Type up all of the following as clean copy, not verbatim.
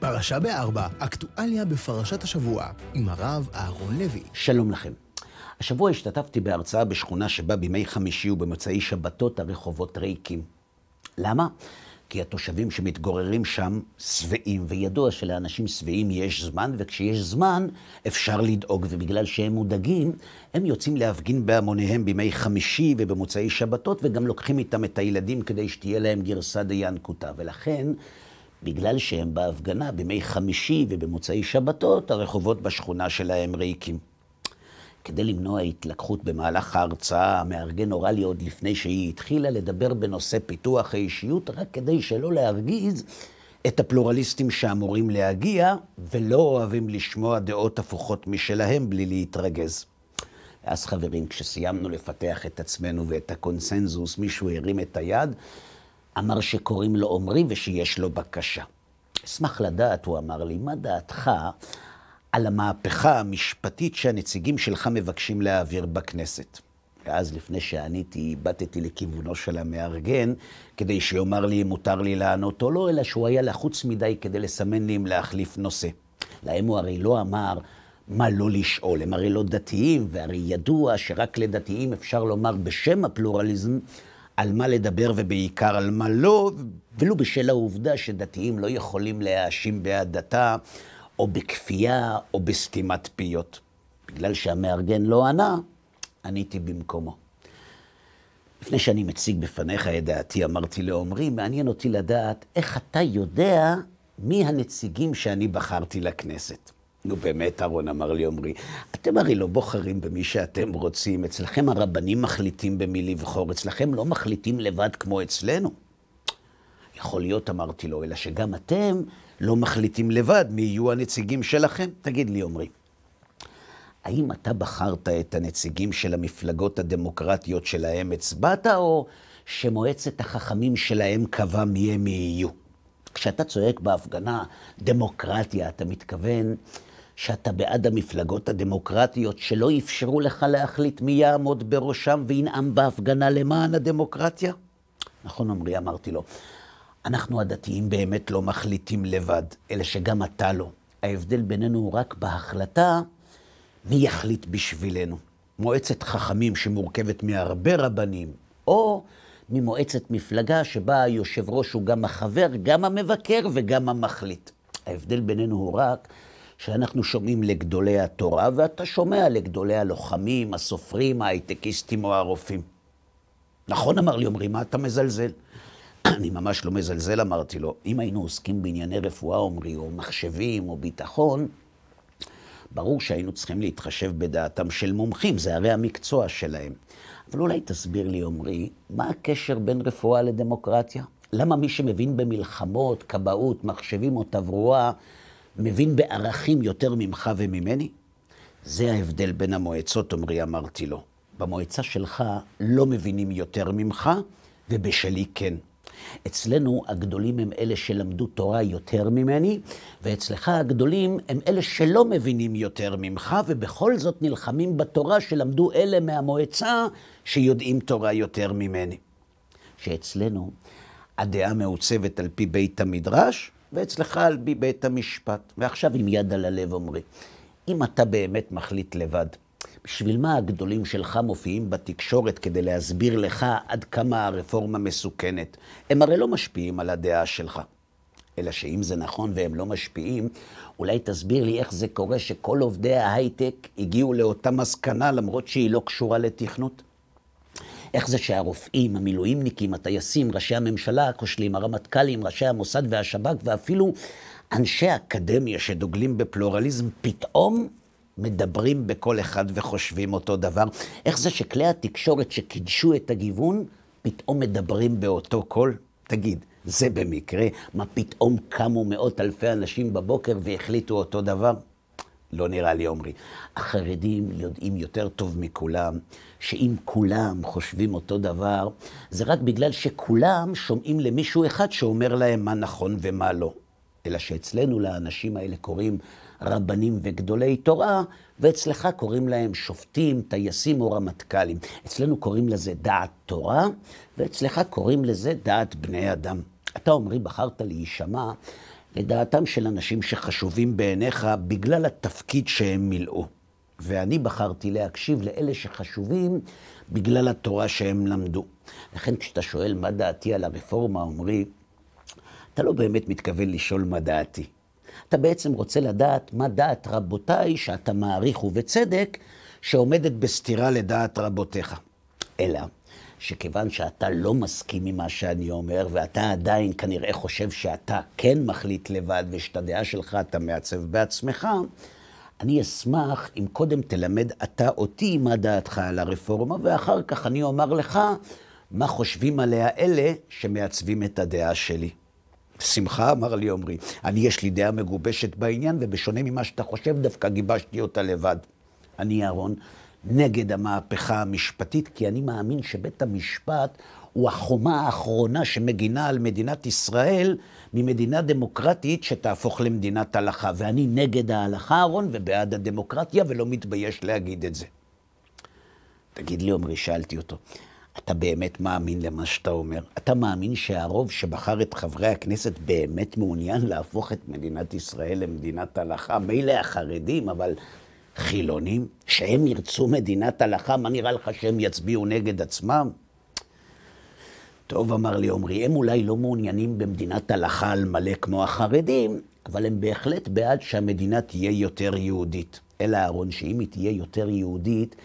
פרשה בארבע, אקטואליה בפרשת השבוע, עם הרב אהרון לוי. שלום לכם. השבוע השתתפתי בהרצאה בשכונה שבה בימי חמישי ובמוצאי שבתות הרחובות ריקים. למה? כי התושבים שמתגוררים שם שבעים, וידוע שלאנשים שבעים יש זמן, וכשיש זמן אפשר לדאוג, ובגלל שהם מודאגים, הם יוצאים להפגין בהמוניהם בימי חמישי ובמוצאי שבתות, וגם לוקחים איתם את הילדים כדי שתהיה להם גרסא דינקותא. ולכן, בגלל שהם בהפגנה בימי חמישי ובמוצאי שבתות, הרחובות בשכונה שלהם ריקים. כדי למנוע התלקחות במהלך ההרצאה, המארגן הורה לי עוד לפני שהיא התחילה לדבר בנושא פיתוח האישיות, רק כדי שלא להרגיז את הפלורליסטים שאמורים להגיע, ולא אוהבים לשמוע דעות הפוכות משלהם בלי להתרגז. אז חברים, כשסיימנו לפתח את עצמנו ואת הקונסנזוס, מישהו הרים את היד, אמר שקוראים לו עומרי ושיש לו בקשה. אשמח לדעת, הוא אמר לי, מה דעתך על המהפכה המשפטית שהנציגים שלך מבקשים להעביר בכנסת? ואז לפני שעניתי, באתי לכיוונו של המארגן, כדי שיאמר לי אם מותר לי לענות או לא, אלא שהוא היה לחוץ מדי כדי לסמן לי אם להחליף נושא. להם הוא הרי לא אמר מה לא לשאול, הם הרי לא דתיים, והרי ידוע שרק לדתיים אפשר לומר בשם הפלורליזם על מה לדבר ובעיקר על מה לא, ולו בשל העובדה שדתיים לא יכולים להאשים בהדתה, או בכפייה, או בסתימת פיות. בגלל שהמארגן לא ענה, עניתי במקומו. לפני שאני מציג בפניך את דעתי, אמרתי לעומרי, מעניין אותי לדעת איך אתה יודע מי הנציגים שאני בחרתי לכנסת. נו באמת, אהרון, אמר לי עומרי, אתם הרי לא בוחרים במי שאתם רוצים, אצלכם הרבנים מחליטים במי לבחור, אצלכם לא מחליטים לבד כמו אצלנו. יכול להיות, אמרתי לו, אלא שגם אתם לא מחליטים לבד מי יהיו הנציגים שלכם. תגיד לי, עומרי, האם אתה בחרת את הנציגים של המפלגות הדמוקרטיות שלהם הצבעת, או שמועצת החכמים שלהם קבע מי הם יהיו? כשאתה צועק בהפגנה דמוקרטיה, אתה מתכוון שאתה בעד המפלגות הדמוקרטיות שלא אפשרו לך להחליט מי יעמוד בראשם וינאם בהפגנה למען הדמוקרטיה? נכון, עומרי, אמרתי לו, אנחנו הדתיים באמת לא מחליטים לבד, אלא שגם אתה לא. ההבדל בינינו הוא רק בהחלטה מי יחליט בשבילנו. מועצת חכמים שמורכבת מהרבה רבנים, או ממועצת מפלגה שבה היושב ראש הוא גם החבר, גם המבקר וגם המחליט. ההבדל בינינו הוא רק שאנחנו שומעים לגדולי התורה, ואתה שומע לגדולי הלוחמים, הסופרים, ההייטקיסטים או הרופאים. נכון, אמר לי עומרי, מה אתה מזלזל? אני ממש לא מזלזל, אמרתי לו. אם היינו עוסקים בענייני רפואה, עומרי, או מחשבים, או ביטחון, ברור שהיינו צריכים להתחשב בדעתם של מומחים, זה הרי המקצוע שלהם. אבל אולי תסביר לי, עומרי, מה הקשר בין רפואה לדמוקרטיה? למה מי שמבין במלחמות, כבאות, מחשבים או תברואה, מבין בערכים יותר ממך וממני? זה ההבדל בין המועצות, עומרי, אמרתי לו. במועצה שלך לא מבינים יותר ממך, ובשלי כן. אצלנו הגדולים הם אלה שלמדו תורה יותר ממני, ואצלך הגדולים הם אלה שלא מבינים יותר ממך, ובכל זאת נלחמים בתורה שלמדו אלה מהמועצה שיודעים תורה יותר ממני. שאצלנו הדעה מעוצבת על פי בית המדרש, ואצלך על פי בית המשפט. ועכשיו עם יד על הלב, עומרי, אם אתה באמת מחליט לבד, בשביל מה הגדולים שלך מופיעים בתקשורת כדי להסביר לך עד כמה הרפורמה מסוכנת? הם הרי לא משפיעים על הדעה שלך. אלא שאם זה נכון והם לא משפיעים, אולי תסביר לי איך זה קורה שכל עובדי ההייטק הגיעו לאותה מסקנה למרות שהיא לא קשורה לתכנות? איך זה שהרופאים, המילואימניקים, הטייסים, ראשי הממשלה הכושלים, הרמטכ"לים, ראשי המוסד והשב"כ ואפילו אנשי אקדמיה שדוגלים בפלורליזם פתאום מדברים בכל אחד וחושבים אותו דבר? איך זה שכלי התקשורת שקידשו את הגיוון פתאום מדברים באותו קול? תגיד, זה במקרה? מה פתאום קמו מאות אלפי אנשים בבוקר והחליטו אותו דבר? לא נראה לי, עומרי. החרדים יודעים יותר טוב מכולם, שאם כולם חושבים אותו דבר, זה רק בגלל שכולם שומעים למישהו אחד שאומר להם מה נכון ומה לא. אלא שאצלנו לאנשים האלה קוראים רבנים וגדולי תורה, ואצלך קוראים להם שופטים, טייסים או רמטכ"לים. אצלנו קוראים לזה דעת תורה, ואצלך קוראים לזה דעת בני אדם. אתה, עומרי, בחרת להישמע לדעתם של אנשים שחשובים בעיניך בגלל התפקיד שהם מילאו. ואני בחרתי להקשיב לאלה שחשובים בגלל התורה שהם למדו. לכן כשאתה שואל מה דעתי על הרפורמה, אומרי, אתה לא באמת מתכוון לשאול מה דעתי. אתה בעצם רוצה לדעת מה דעת רבותיי שאתה מעריך ובצדק, שעומדת בסתירה לדעת רבותיך. אלא שכיוון שאתה לא מסכים עם מה שאני אומר, ואתה עדיין כנראה חושב שאתה כן מחליט לבד, ושאת הדעה שלך אתה מעצב בעצמך, אני אשמח אם קודם תלמד אתה אותי מה דעתך על הרפורמה, ואחר כך אני אומר לך מה חושבים עליה אלה שמעצבים את הדעה שלי. שמחה, אמר לי עומרי, יש לי דעה מגובשת בעניין, ובשונה ממה שאתה חושב, דווקא גיבשתי אותה לבד. אני, אהרון, נגד המהפכה המשפטית, כי אני מאמין שבית המשפט הוא החומה האחרונה שמגינה על מדינת ישראל ממדינה דמוקרטית שתהפוך למדינת הלכה. ואני נגד ההלכה, אהרון, ובעד הדמוקרטיה, ולא מתבייש להגיד את זה. תגיד לי, עומרי, שאלתי אותו, אתה באמת מאמין למה שאתה אומר? אתה מאמין שהרוב שבחר את חברי הכנסת באמת מעוניין להפוך את מדינת ישראל למדינת הלכה? מילא החרדים, אבל חילונים, שהם ירצו מדינת הלכה, מה נראה לך שהם יצביעו נגד עצמם? טוב, אמר לי עומרי, הם אולי לא מעוניינים במדינת הלכה על מלא כמו החרדים, אבל הם בהחלט בעד שהמדינה תהיה יותר יהודית. אלא אהרון, שאם היא תהיה יותר יהודית,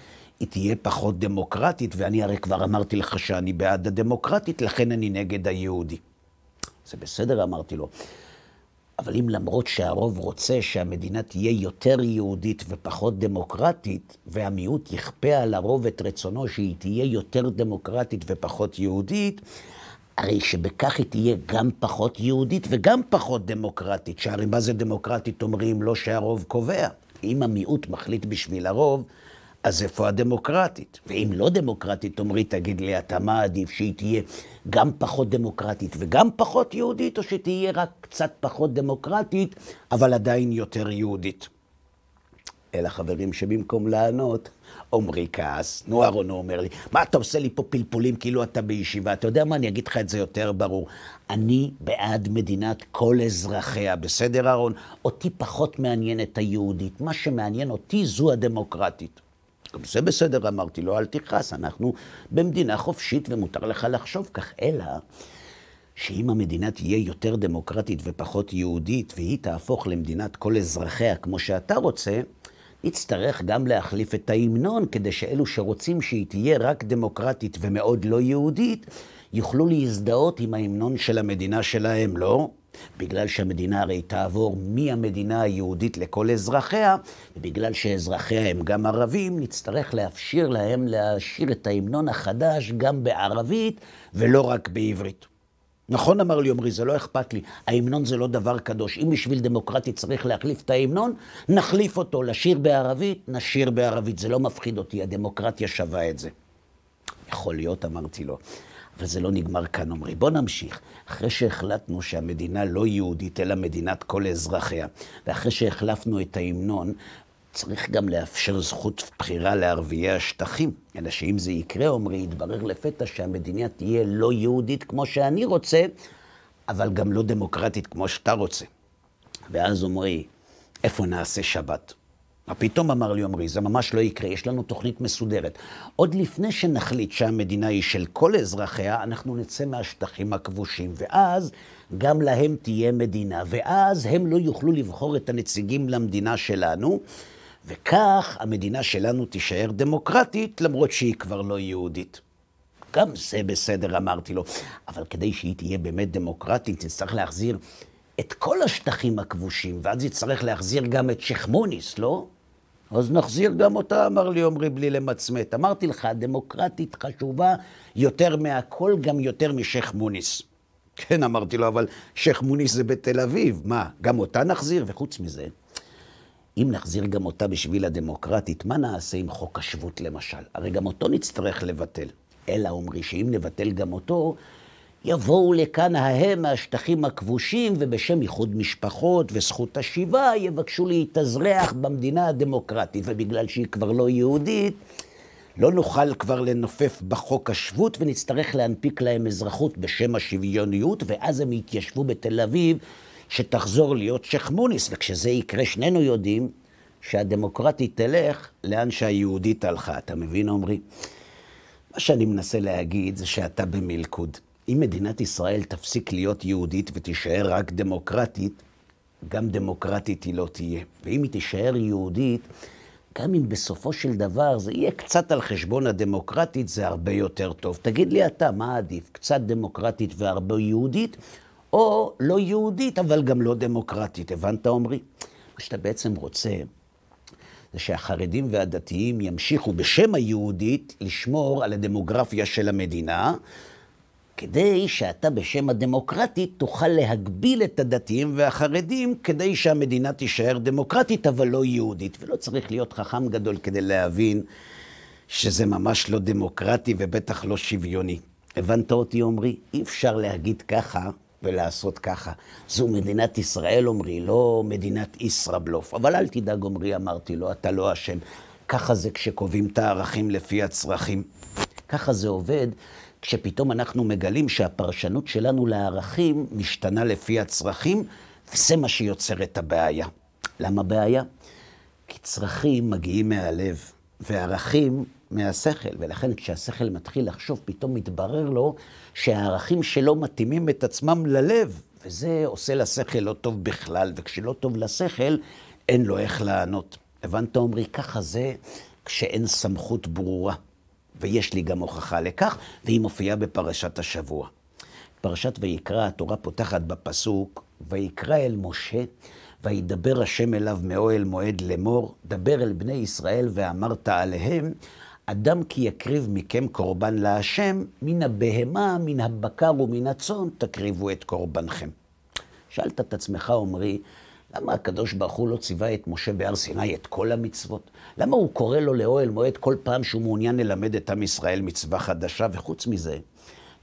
היא תהיה פחות דמוקרטית, ואני הרי כבר אמרתי לך שאני בעד הדמוקרטית, לכן אני נגד היהודי. זה בסדר, אמרתי לו. אבל אם למרות שהרוב רוצה שהמדינה תהיה יותר יהודית ופחות דמוקרטית, והמיעוט יכפה על הרוב את רצונו שהיא תהיה יותר דמוקרטית ופחות יהודית, הרי שבכך היא תהיה גם פחות יהודית וגם פחות דמוקרטית. שהרי מה זה דמוקרטית אומרים לא שהרוב קובע. אם המיעוט מחליט בשביל הרוב, אז איפה הדמוקרטית? ואם לא דמוקרטית, אומרי, תגיד לי, אתה מה עדיף, שהיא תהיה גם פחות דמוקרטית וגם פחות יהודית, או שתהיה רק קצת פחות דמוקרטית, אבל עדיין יותר יהודית? אלה חברים שבמקום לענות, אומרי כעס. נו, אהרון אומר לי, מה אתה עושה לי פה פלפולים כאילו אתה בישיבה? אתה יודע מה, אני אגיד לך את זה יותר ברור. אני בעד מדינת כל אזרחיה, בסדר אהרון? אותי פחות מעניין את היהודית. מה שמעניין אותי זו הדמוקרטית. גם זה בסדר, אמרתי לו, אל תכעס, אנחנו במדינה חופשית ומותר לך לחשוב כך, אלא שאם המדינה תהיה יותר דמוקרטית ופחות יהודית, והיא תהפוך למדינת כל אזרחיה כמו שאתה רוצה, נצטרך גם להחליף את ההמנון, כדי שאלו שרוצים שהיא תהיה רק דמוקרטית ומאוד לא יהודית, יוכלו להזדהות עם ההמנון של המדינה שלהם, לא? בגלל שהמדינה הרי תעבור מהמדינה היהודית לכל אזרחיה, ובגלל שאזרחיה הם גם ערבים, נצטרך לאפשר להם להשאיר את ההמנון החדש גם בערבית ולא רק בעברית. נכון, אמר לי עומרי, זה לא אכפת לי. ההמנון זה לא דבר קדוש. אם בשביל דמוקרטי צריך להחליף את ההמנון, נחליף אותו. לשיר בערבית, נשיר בערבית. זה לא מפחיד אותי, הדמוקרטיה שווה את זה. יכול להיות, אמרתי לו. אבל זה לא נגמר כאן, עומרי. בוא נמשיך. אחרי שהחלטנו שהמדינה לא יהודית, אלא מדינת כל אזרחיה, ואחרי שהחלפנו את ההמנון, צריך גם לאפשר זכות בחירה לערביי השטחים. אלא שאם זה יקרה, עומרי, יתברר לפתע שהמדינה תהיה לא יהודית כמו שאני רוצה, אבל גם לא דמוקרטית כמו שאתה רוצה. ואז עומרי, איפה נעשה שבת? פתאום אמר לי עומרי, זה ממש לא יקרה, יש לנו תוכנית מסודרת. עוד לפני שנחליט שהמדינה היא של כל אזרחיה, אנחנו נצא מהשטחים הכבושים, ואז גם להם תהיה מדינה, ואז הם לא יוכלו לבחור את הנציגים למדינה שלנו, וכך המדינה שלנו תישאר דמוקרטית, למרות שהיא כבר לא יהודית. גם זה בסדר, אמרתי לו, אבל כדי שהיא תהיה באמת דמוקרטית, תצטרך להחזיר את כל השטחים הכבושים, ואז יצטרך להחזיר גם את שייח' מוניס, לא? אז נחזיר גם אותה, אמר לי עומרי בלי למצמץ. אמרתי לך, דמוקרטית חשובה יותר מהכל, גם יותר משייח' מוניס. כן, אמרתי לו, אבל שייח' מוניס זה בתל אביב. מה, גם אותה נחזיר? וחוץ מזה, אם נחזיר גם אותה בשביל הדמוקרטית, מה נעשה עם חוק השבות למשל? הרי גם אותו נצטרך לבטל. אלא עומרי שאם נבטל גם אותו, יבואו לכאן ההם מהשטחים הכבושים, ובשם איחוד משפחות וזכות השיבה יבקשו להתאזרח במדינה הדמוקרטית, ובגלל שהיא כבר לא יהודית, לא נוכל כבר לנופף בחוק השבות, ונצטרך להנפיק להם אזרחות בשם השוויוניות, ואז הם יתיישבו בתל אביב שתחזור להיות שייח' מוניס, וכשזה יקרה שנינו יודעים שהדמוקרטית תלך לאן שהיהודית הלכה. אתה מבין, עומרי? מה שאני מנסה להגיד זה שאתה במלכוד. אם מדינת ישראל תפסיק להיות יהודית ותישאר רק דמוקרטית, גם דמוקרטית היא לא תהיה. ואם היא תישאר יהודית, גם אם בסופו של דבר זה יהיה קצת על חשבון הדמוקרטית, זה הרבה יותר טוב. תגיד לי אתה, מה עדיף? קצת דמוקרטית והרבה יהודית, או לא יהודית, אבל גם לא דמוקרטית. הבנת, עומרי? מה שאתה בעצם רוצה, זה שהחרדים והדתיים ימשיכו בשם היהודית לשמור על הדמוגרפיה של המדינה, כדי שאתה בשם הדמוקרטית תוכל להגביל את הדתיים והחרדים, כדי שהמדינה תישאר דמוקרטית, אבל לא יהודית. ולא צריך להיות חכם גדול כדי להבין שזה ממש לא דמוקרטי ובטח לא שוויוני. הבנת אותי, עומרי? אי אפשר להגיד ככה ולעשות ככה. זו מדינת ישראל, עומרי, לא מדינת ישראבלוף. אבל אל תדאג, עומרי, אמרתי לו, אתה לא אשם. ככה זה כשקובעים את הערכים לפי הצרכים. ככה זה עובד כשפתאום אנחנו מגלים שהפרשנות שלנו לערכים משתנה לפי הצרכים, וזה מה שיוצר את הבעיה. למה בעיה? כי צרכים מגיעים מהלב, וערכים מהשכל, ולכן כשהשכל מתחיל לחשוב, פתאום מתברר לו שהערכים שלו מתאימים את עצמם ללב, וזה עושה לשכל לא טוב בכלל, וכשלא טוב לשכל, אין לו איך לענות. הבנת, עומרי? ככה זה כשאין סמכות ברורה. ויש לי גם הוכחה לכך, והיא מופיעה בפרשת השבוע. פרשת ויקרא, התורה פותחת בפסוק, ויקרא אל משה, וידבר השם אליו מאוהל מועד לאמור, דבר אל בני ישראל ואמרת עליהם, אדם כי יקריב מכם קורבן להשם, מן הבהמה, מן הבקר ומן הצאן, תקריבו את קורבנכם. שאלת את עצמך, עומרי, למה הקדוש ברוך הוא לא ציווה את משה בהר סיני את כל המצוות? למה הוא קורא לו לאוהל מועד כל פעם שהוא מעוניין ללמד את עם ישראל מצווה חדשה? וחוץ מזה,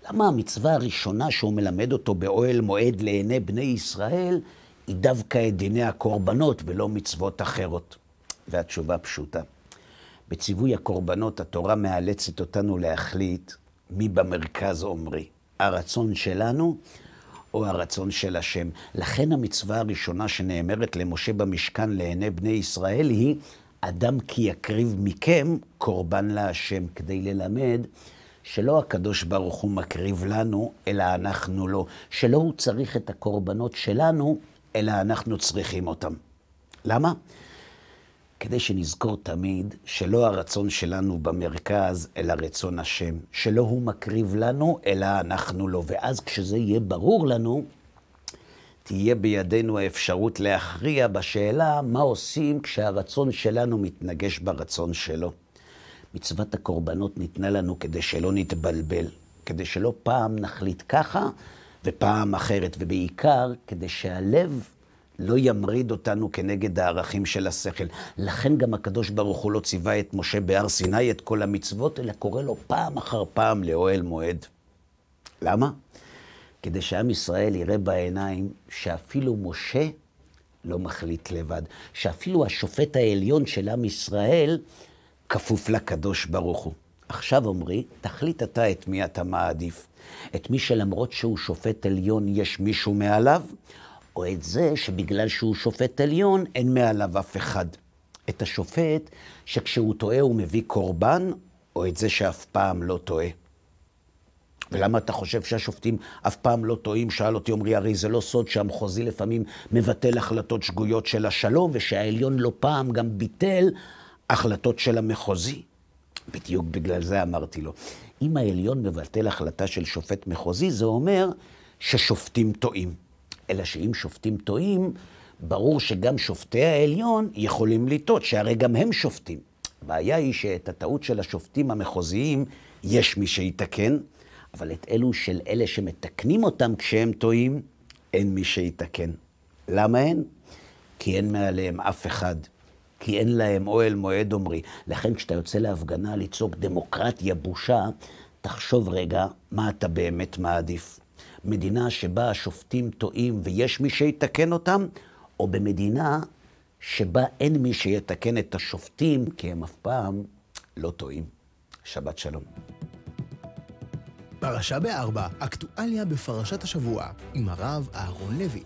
למה המצווה הראשונה שהוא מלמד אותו באוהל מועד לעיני בני ישראל, היא דווקא את דיני הקורבנות ולא מצוות אחרות? והתשובה פשוטה. בציווי הקורבנות התורה מאלצת אותנו להחליט מי במרכז, עומרי, הרצון שלנו או הרצון של השם. לכן המצווה הראשונה שנאמרת למשה במשכן לעיני בני ישראל היא, אדם כי יקריב מכם קורבן להשם, כדי ללמד שלא הקדוש ברוך הוא מקריב לנו, אלא אנחנו לא. שלא הוא צריך את הקורבנות שלנו, אלא אנחנו צריכים אותם. למה? כדי שנזכור תמיד שלא הרצון שלנו במרכז, אלא רצון השם. שלא הוא מקריב לנו, אלא אנחנו לא. ואז כשזה יהיה ברור לנו, תהיה בידינו האפשרות להכריע בשאלה מה עושים כשהרצון שלנו מתנגש ברצון שלו. מצוות הקורבנות ניתנה לנו כדי שלא נתבלבל, כדי שלא פעם נחליט ככה ופעם אחרת, ובעיקר כדי שהלב לא ימריד אותנו כנגד הערכים של השכל. לכן גם הקדוש ברוך הוא לא ציווה את משה בהר סיני את כל המצוות, אלא קורא לו פעם אחר פעם לאוהל מועד. למה? כדי שעם ישראל יראה בעיניים שאפילו משה לא מחליט לבד, שאפילו השופט העליון של עם ישראל כפוף לקדוש ברוך הוא. עכשיו, עומרי, תחליט אתה את מי אתה מעדיף. את מי שלמרות שהוא שופט עליון יש מישהו מעליו, או את זה שבגלל שהוא שופט עליון אין מעליו אף אחד. את השופט שכשהוא טועה הוא מביא קורבן, או את זה שאף פעם לא טועה. ולמה אתה חושב שהשופטים אף פעם לא טועים? שאל אותי, עומרי, הרי זה לא סוד שהמחוזי לפעמים מבטל החלטות שגויות של השלום, ושהעליון לא פעם גם ביטל החלטות של המחוזי. בדיוק בגלל זה אמרתי לו, אם העליון מבטל החלטה של שופט מחוזי, זה אומר ששופטים טועים. אלא שאם שופטים טועים, ברור שגם שופטי העליון יכולים לטעות, שהרי גם הם שופטים. הבעיה היא שאת הטעות של השופטים המחוזיים יש מי שיתקן, אבל את אלו של אלה שמתקנים אותם כשהם טועים, אין מי שיתקן. למה אין? כי אין מעליהם אף אחד. כי אין להם אוהל מועד, עומרי. לכן כשאתה יוצא להפגנה לצעוק דמוקרטיה בושה, תחשוב רגע מה אתה באמת מעדיף. מדינה שבה השופטים טועים ויש מי שיתקן אותם, או במדינה שבה אין מי שיתקן את השופטים, כי הם אף פעם לא טועים. שבת שלום. פרשה ב4, אקטואליה בפרשת השבוע, עם הרב אהרון לוי.